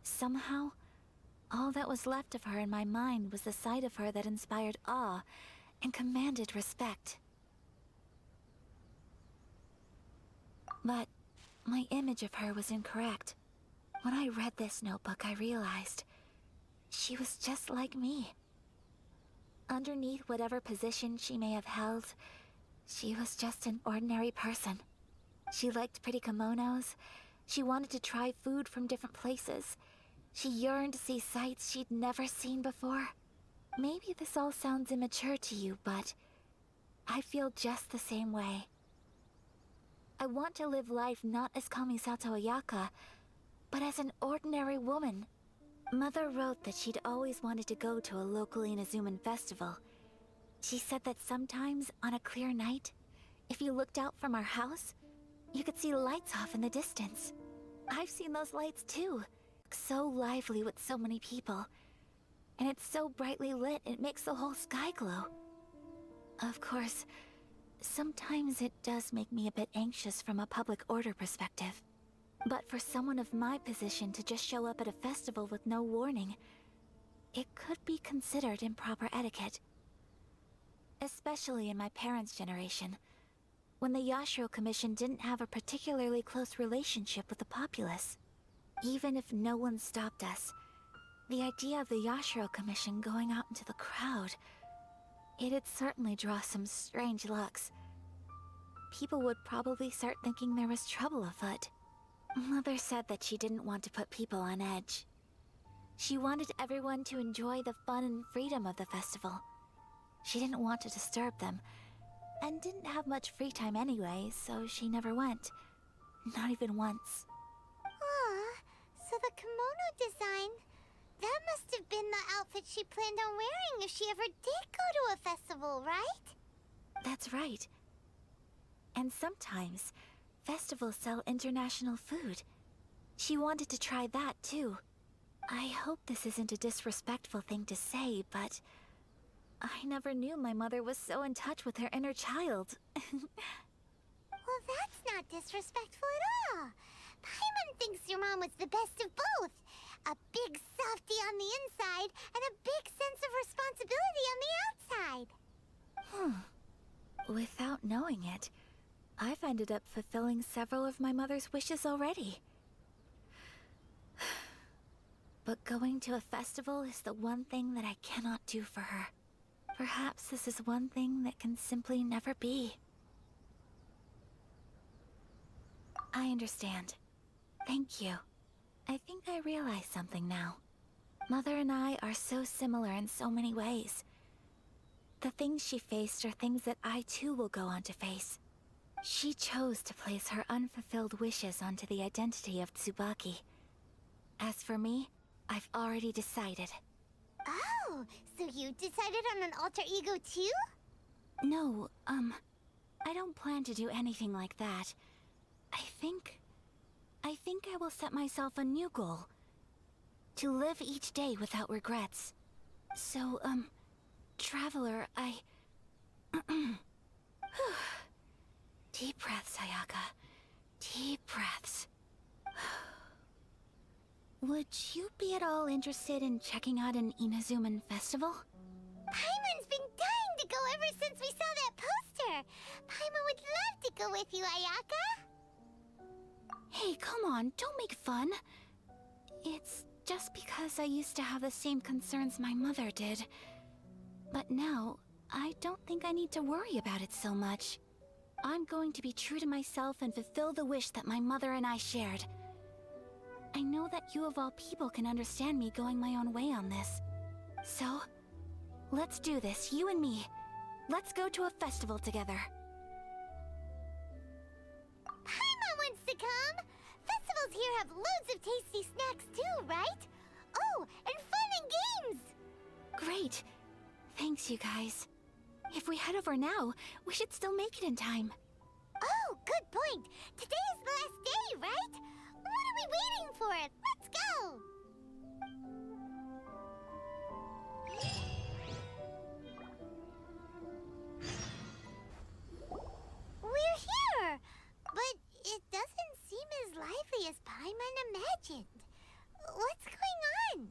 somehow, all that was left of her in my mind was the side of her that inspired awe and commanded respect. But my image of her was incorrect. When I read this notebook, I realized she was just like me. Underneath whatever position she may have held, she was just an ordinary person. She liked pretty kimonos. She wanted to try food from different places. She yearned to see sights she'd never seen before. Maybe this all sounds immature to you, but I feel just the same way. I want to live life not as Kamisato Ayaka, but as an ordinary woman. Mother wrote that she'd always wanted to go to a local Inazuman festival. She said that sometimes, on a clear night, if you looked out from our house, you could see lights off in the distance. I've seen those lights too. So lively with so many people. And it's so brightly lit, it makes the whole sky glow. Of course, sometimes it does make me a bit anxious from a public order perspective. But for someone of my position to just show up at a festival with no warning, it could be considered improper etiquette. Especially in my parents' generation, when the Yashiro Commission didn't have a particularly close relationship with the populace. Even if no one stopped us, the idea of the Yashiro Commission going out into the crowd, it'd certainly draw some strange looks. People would probably start thinking there was trouble afoot. Mother said that she didn't want to put people on edge. She wanted everyone to enjoy the fun and freedom of the festival. She didn't want to disturb them, and didn't have much free time anyway, so she never went. Not even once. Aw, so the kimono design, that must have been the outfit she planned on wearing if she ever did go to a festival, right? That's right. And sometimes, festivals sell international food. She wanted to try that too. I hope this isn't a disrespectful thing to say, but I never knew my mother was so in touch with her inner child. Well, that's not disrespectful at all. Paimon thinks your mom was the best of both. A big softie on the inside and a big sense of responsibility on the outside. Without knowing it, I've ended up fulfilling several of my mother's wishes already. But going to a festival is the one thing that I cannot do for her. Perhaps this is one thing that can simply never be. I understand. Thank you. I think I realize something now. Mother and I are so similar in so many ways. The things she faced are things that I too will go on to face. She chose to place her unfulfilled wishes onto the identity of Tsubaki. As for me, I've already decided. Oh, so you decided on an alter ego too? No, I don't plan to do anything like that. I think I will set myself a new goal. To live each day without regrets. So, Traveler, Deep breaths, Ayaka. Deep breaths. Would you be at all interested in checking out an Inazuman festival? Paimon's been dying to go ever since we saw that poster. Paimon would love to go with you, Ayaka. Hey, come on, don't make fun. It's just because I used to have the same concerns my mother did. But now, I don't think I need to worry about it so much. I'm going to be true to myself and fulfill the wish that my mother and I shared. I know that you of all people can understand me going my own way on this. So, let's do this, you and me. Let's go to a festival together. Paimon wants to come! Festivals here have loads of tasty snacks too, right? Oh, and fun and games! Great. Thanks, you guys. If we head over now, we should still make it in time. Oh, good point. Today is the last day, right? What are we waiting for? Let's go! We're here! But it doesn't seem as lively as Paimon imagined. What's going on?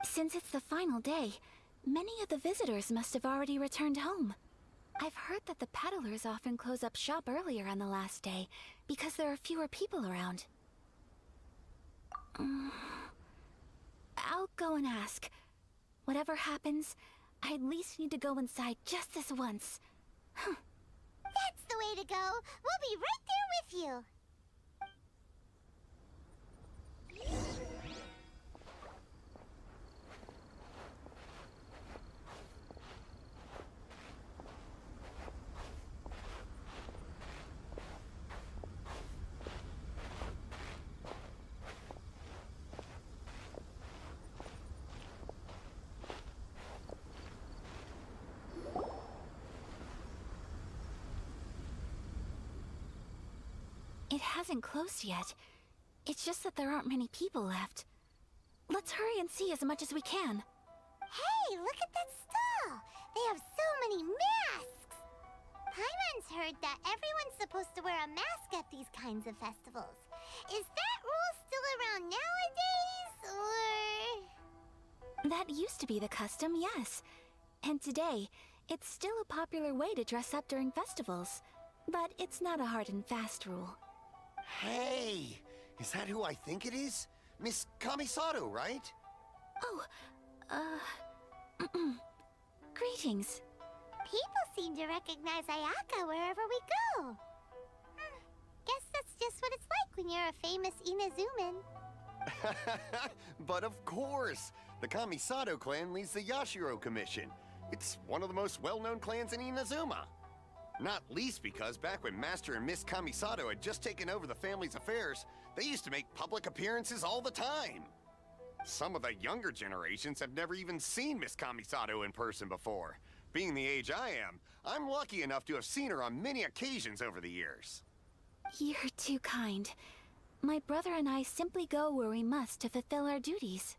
Since it's the final day, many of the visitors must have already returned home. I've heard that the peddlers often close up shop earlier on the last day because there are fewer people around. I'll go and ask. Whatever happens, I at least need to go inside just this once. That's the way to go. We'll be right there with you. It hasn't closed yet. It's just that there aren't many people left. Let's hurry and see as much as we can. Hey, look at that stall! They have so many masks! Paimon's heard that everyone's supposed to wear a mask at these kinds of festivals. Is that rule still around nowadays, or...? That used to be the custom, yes. And today, it's still a popular way to dress up during festivals. But it's not a hard and fast rule. Hey! Is that who I think it is? Miss Kamisato, right? Oh, greetings. People seem to recognize Ayaka wherever we go. Guess that's just what it's like when you're a famous Inazuman. But of course! The Kamisato clan leads the Yashiro Commission. It's one of the most well-known clans in Inazuma. Not least because back when Master and Miss Kamisato had just taken over the family's affairs, they used to make public appearances all the time. Some of the younger generations have never even seen Miss Kamisato in person before. Being the age I am, I'm lucky enough to have seen her on many occasions over the years. You're too kind. My brother and I simply go where we must to fulfill our duties.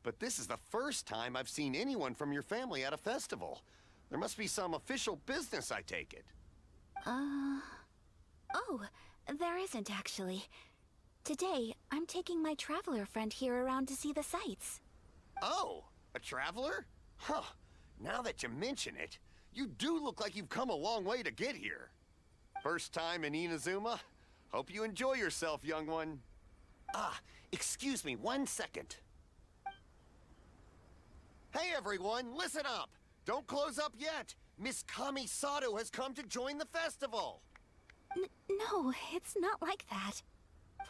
But this is the first time I've seen anyone from your family at a festival. There must be some official business, I take it. Oh, there isn't actually. Today, I'm taking my traveler friend here around to see the sights. Oh, a traveler? Huh. Now that you mention it, you do look like you've come a long way to get here. First time in Inazuma? Hope you enjoy yourself, young one. Excuse me 1 second. Hey everyone, listen up! Don't close up yet! Miss Kamisato has come to join the festival! No, it's not like that.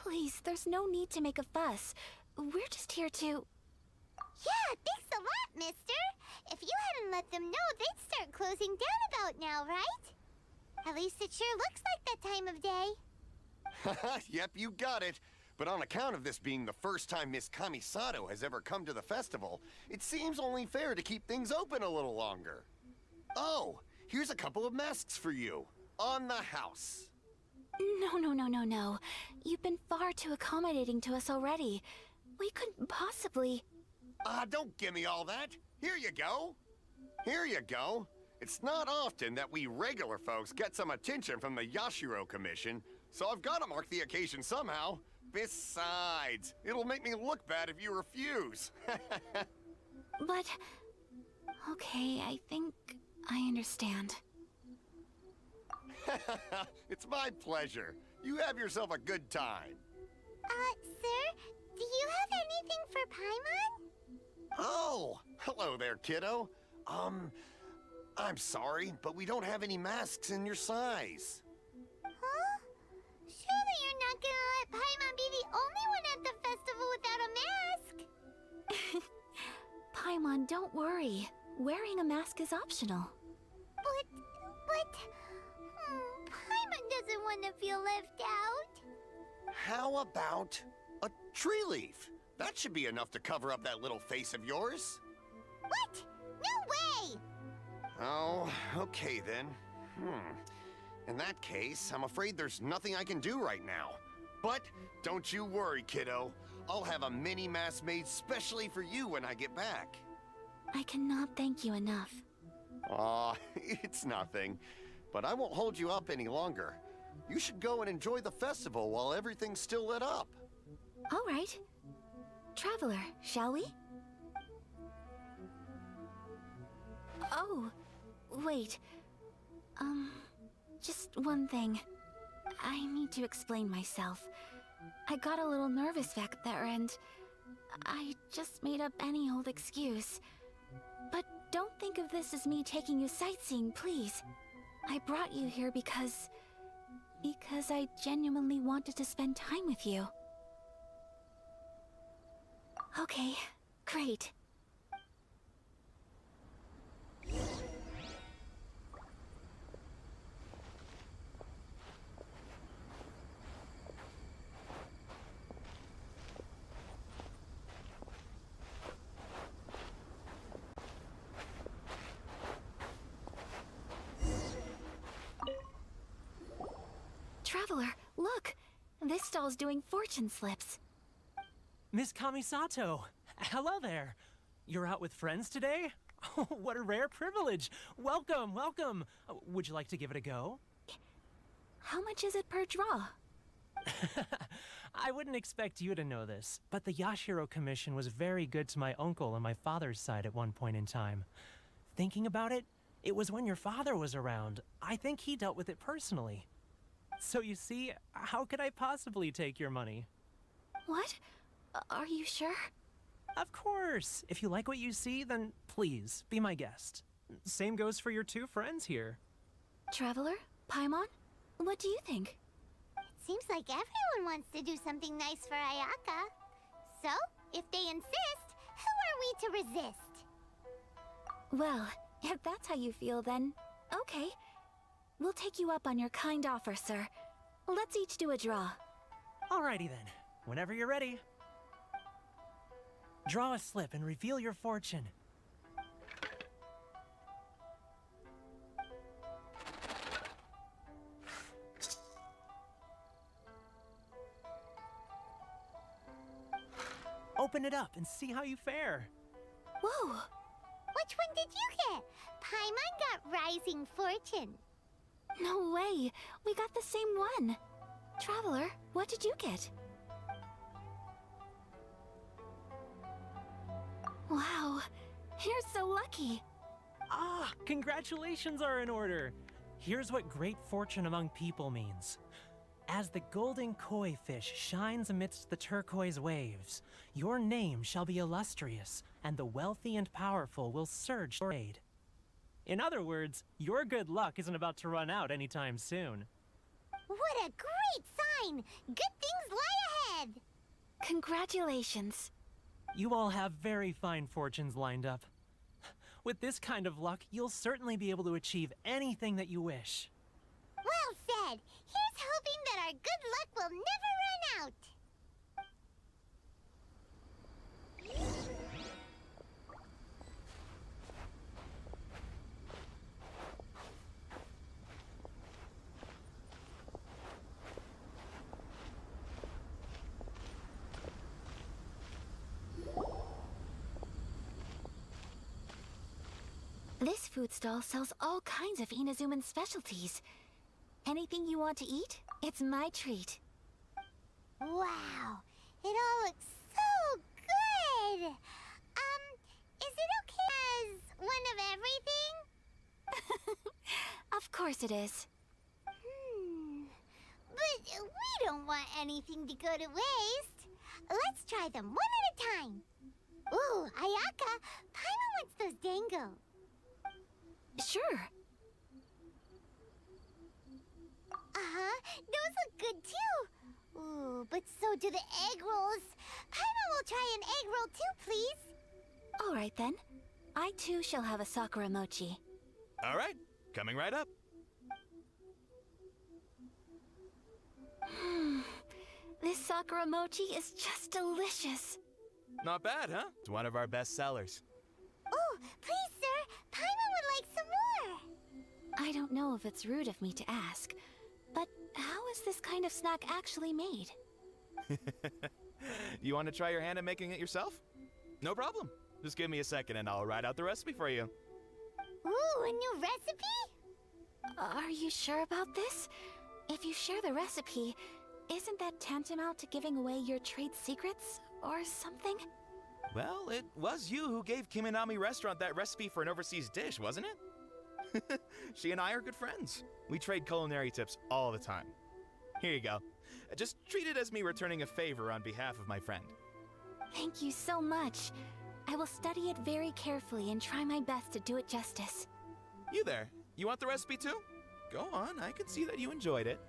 Please, there's no need to make a fuss. We're just here to... Yeah, thanks a lot, mister. If you hadn't let them know, they'd start closing down about now, right? At least it sure looks like that time of day. Yep, you got it. But on account of this being the first time Miss Kamisato has ever come to the festival, it seems only fair to keep things open a little longer. Oh, here's a couple of masks for you. On the house. No. You've been far too accommodating to us already. We couldn't possibly... Don't give me all that. Here you go. Here you go. It's not often that we regular folks get some attention from the Yashiro Commission, so I've got to mark the occasion somehow. Besides, it'll make me look bad if you refuse. But... Okay, I think I understand. It's my pleasure. You have yourself a good time. Sir, do you have anything for Paimon? Oh, hello there, kiddo. I'm sorry, but we don't have any masks in your size. Huh? Surely you're not gonna let Paimon be the only one at the festival without a mask? Paimon, don't worry. Wearing a mask is optional. But... Paimon doesn't want to feel left out. How about a tree leaf? That should be enough to cover up that little face of yours. What? No way! Oh, okay then. In that case, I'm afraid there's nothing I can do right now. But don't you worry, kiddo. I'll have a mini mask made specially for you when I get back. I cannot thank you enough. Aw, it's nothing. But I won't hold you up any longer. You should go and enjoy the festival while everything's still lit up. All right. Traveler, shall we? Oh, wait. Just one thing. I need to explain myself. I got a little nervous back there and I just made up any old excuse. But don't think of this as me taking you sightseeing, please. I brought you here because I genuinely wanted to spend time with you. Okay, great. Traveler, look! This stall's doing fortune slips. Miss Kamisato! Hello there! You're out with friends today? Oh, what a rare privilege! Welcome, welcome! Would you like to give it a go? How much is it per draw? I wouldn't expect you to know this, but the Yashiro Commission was very good to my uncle on my father's side at one point in time. Thinking about it, it was when your father was around. I think he dealt with it personally. So you see, how could I possibly take your money? What? Are you sure? Of course! If you like what you see, then please, be my guest. Same goes for your two friends here. Traveler? Paimon? What do you think? It seems like everyone wants to do something nice for Ayaka. So, if they insist, who are we to resist? Well, if that's how you feel, then Okay. We'll take you up on your kind offer, sir. Let's each do a draw. Alrighty then. Whenever you're ready. Draw a slip and reveal your fortune. Open it up and see how you fare. Whoa! Which one did you get? Paimon got Rising Fortune. No way! We got the same one! Traveler, what did you get? Wow, you're so lucky! Ah, congratulations are in order. Here's what great fortune among people means. As the golden koi fish shines amidst the turquoise waves, your name shall be illustrious, and the wealthy and powerful will surge to your aid. In other words, your good luck isn't about to run out anytime soon. What a great sign! Good things lie ahead! Congratulations. You all have very fine fortunes lined up. With this kind of luck, you'll certainly be able to achieve anything that you wish. Well said! Here's hoping that our good luck will never run out! This food stall sells all kinds of Inazuman specialties. Anything you want to eat? It's my treat. Wow! It all looks so good! Is it okay as one of everything? Of course it is. But we don't want anything to go to waste. Let's try them one at a time. Ooh, Ayaka, Paimon wants those dango. Sure. Those look good too. Ooh, but so do the egg rolls. Paimon will try an egg roll too, please. All right then. I too shall have a Sakura mochi. All right, coming right up. This Sakura mochi is just delicious. Not bad, huh? It's one of our best sellers. Oh, please, sir. Paimon would like some more. I don't know if it's rude of me to ask, but how is this kind of snack actually made? You want to try your hand at making it yourself? No problem. Just give me a second and I'll write out the recipe for you. Ooh, a new recipe? Are you sure about this? If you share the recipe, isn't that tantamount to giving away your trade secrets or something? Well, it was you who gave Kiminami Restaurant that recipe for an overseas dish, wasn't it? She and I are good friends. We trade culinary tips all the time. Here you go. Just treat it as me returning a favor on behalf of my friend. Thank you so much. I will study it very carefully and try my best to do it justice. You there, you want the recipe too? Go on, I can see that you enjoyed it.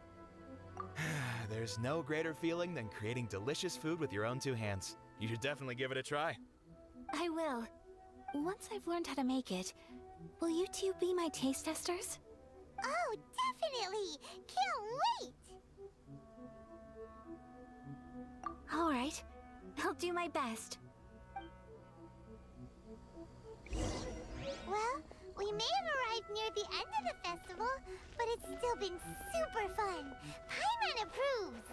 There's no greater feeling than creating delicious food with your own two hands. You should definitely give it a try. I will. Once I've learned how to make it, will you two be my taste testers? Oh, definitely! Can't wait! All right. I'll do my best. Well, we may have arrived near the end of the festival, but it's still been super fun. Paimon approves!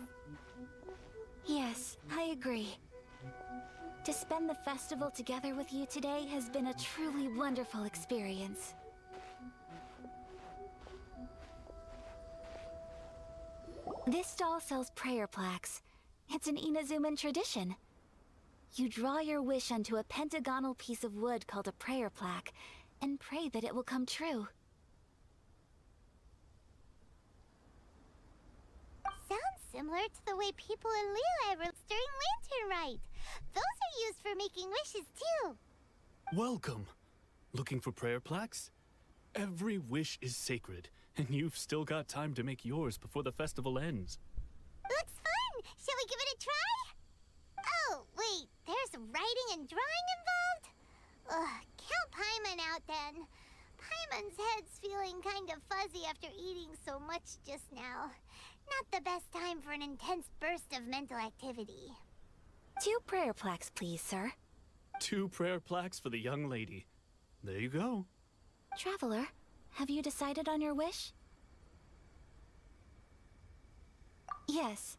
Yes, I agree. To spend the festival together with you today has been a truly wonderful experience. This stall sells prayer plaques. It's an Inazuman tradition. You draw your wish onto a pentagonal piece of wood called a prayer plaque, and pray that it will come true. Sounds similar to the way people in Liyue roast during Lantern Rite. Those are used for making wishes too. Welcome. Looking for prayer plaques? Every wish is sacred, and you've still got time to make yours before the festival ends. Looks fun! Shall we give it a try? Oh, wait, there's writing and drawing involved? Ugh, count Paimon out then. Paimon Paimon's head's feeling kind of fuzzy after eating so much just now. Not the best time for an intense burst of mental activity. 2 prayer plaques, please, sir. 2 prayer plaques for the young lady. There you go. Traveler, have you decided on your wish? Yes.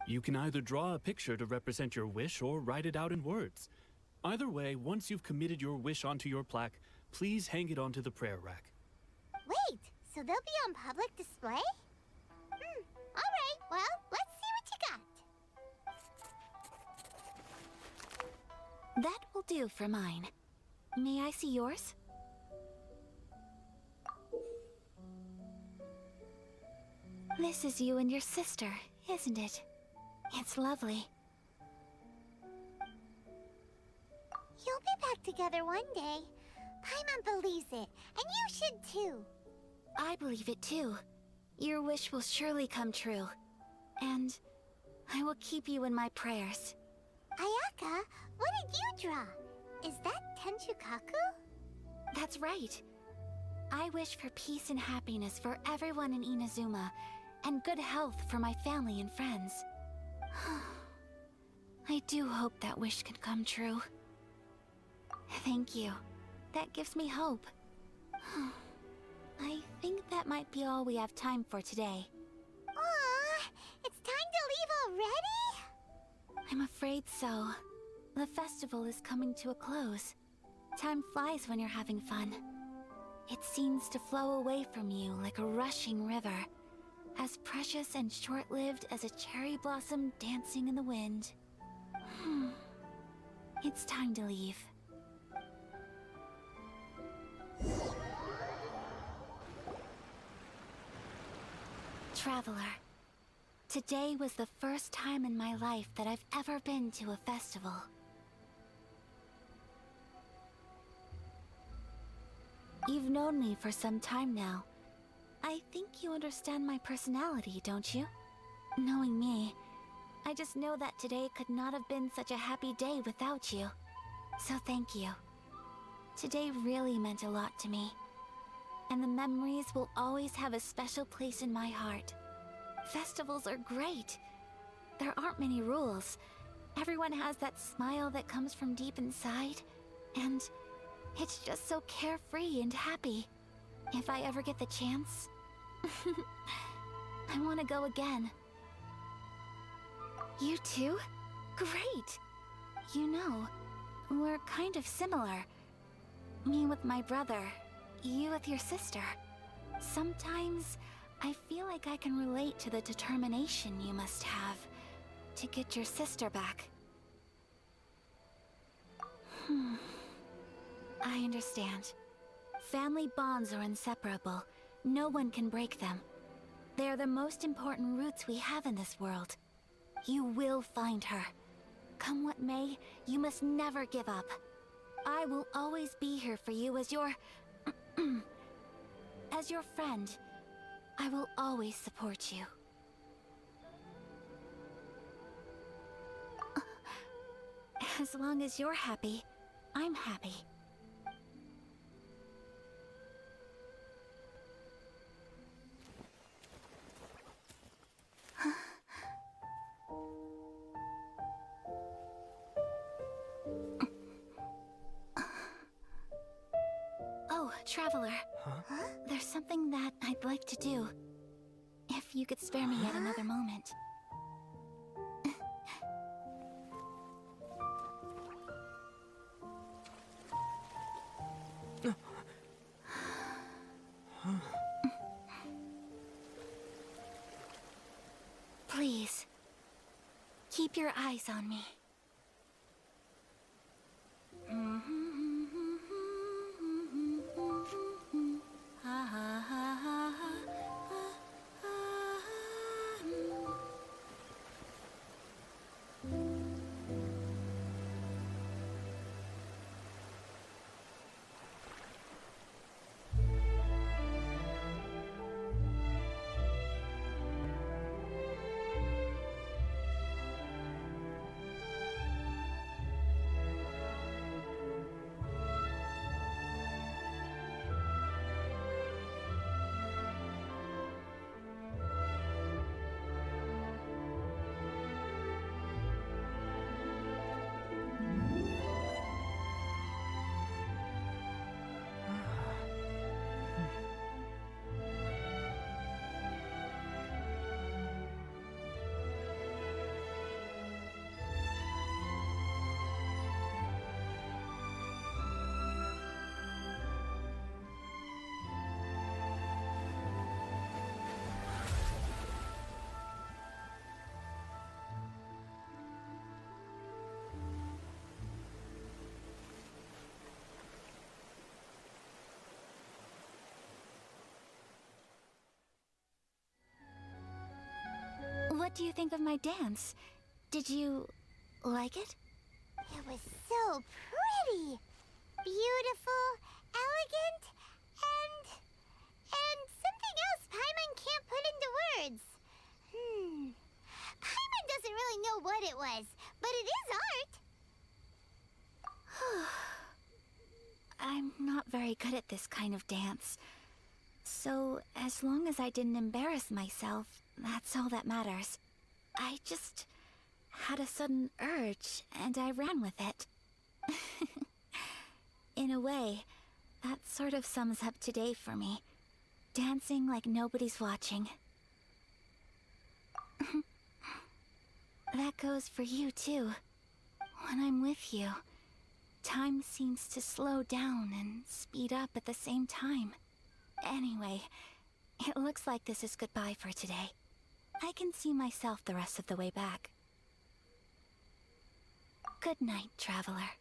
You can either draw a picture to represent your wish or write it out in words. Either way, once you've committed your wish onto your plaque, please hang it onto the prayer rack. Wait, so they'll be on public display? Alright, well, let's see what you got. That will do for mine. May I see yours? This is you and your sister, isn't it? It's lovely. You'll be back together one day. Paimon believes it, and you should too. I believe it too. Your wish will surely come true. And I will keep you in my prayers. Ayaka, what did you draw? Is that Tenchukaku? That's right. I wish for peace and happiness for everyone in Inazuma, and good health for my family and friends. I do hope that wish can come true. Thank you. That gives me hope. I think that might be all we have time for today. Aw, it's time to leave already? I'm afraid so. The festival is coming to a close. Time flies when you're having fun. It seems to flow away from you like a rushing river, as precious and short-lived as a cherry blossom dancing in the wind. It's time to leave. Traveler, today was the first time in my life that I've ever been to a festival. You've known me for some time now. I think you understand my personality, don't you? Knowing me, I just know that today could not have been such a happy day without you. So thank you. Today really meant a lot to me. And the memories will always have a special place in my heart. Festivals are great. There aren't many rules. Everyone has that smile that comes from deep inside. And it's just so carefree and happy. If I ever get the chance, I want to go again. You too? Great! You know, we're kind of similar. Me with my brother, you with your sister. Sometimes I feel like I can relate to the determination you must have to get your sister back. I understand. Family bonds are inseparable. No one can break them. They are the most important roots we have in this world. You will find her. Come what may, you must never give up. I will always be here for you as your... as your friend. I will always support you. As long as you're happy, I'm happy. Oh, Traveler. Huh? There's something that I'd like to do. If you could spare me yet another moment. Please, keep your eyes on me. do you think of my dance? Did you like it? It was so pretty. Beautiful, elegant, and something else Paimon can't put into words. Paimon doesn't really know what it was, but it is art. I'm not very good at this kind of dance. So, as long as I didn't embarrass myself, that's all that matters. I just had a sudden urge, and I ran with it. In a way, that sort of sums up today for me. Dancing like nobody's watching. That goes for you, too. When I'm with you, time seems to slow down and speed up at the same time. Anyway, it looks like this is goodbye for today. I can see myself the rest of the way back. Good night, traveler.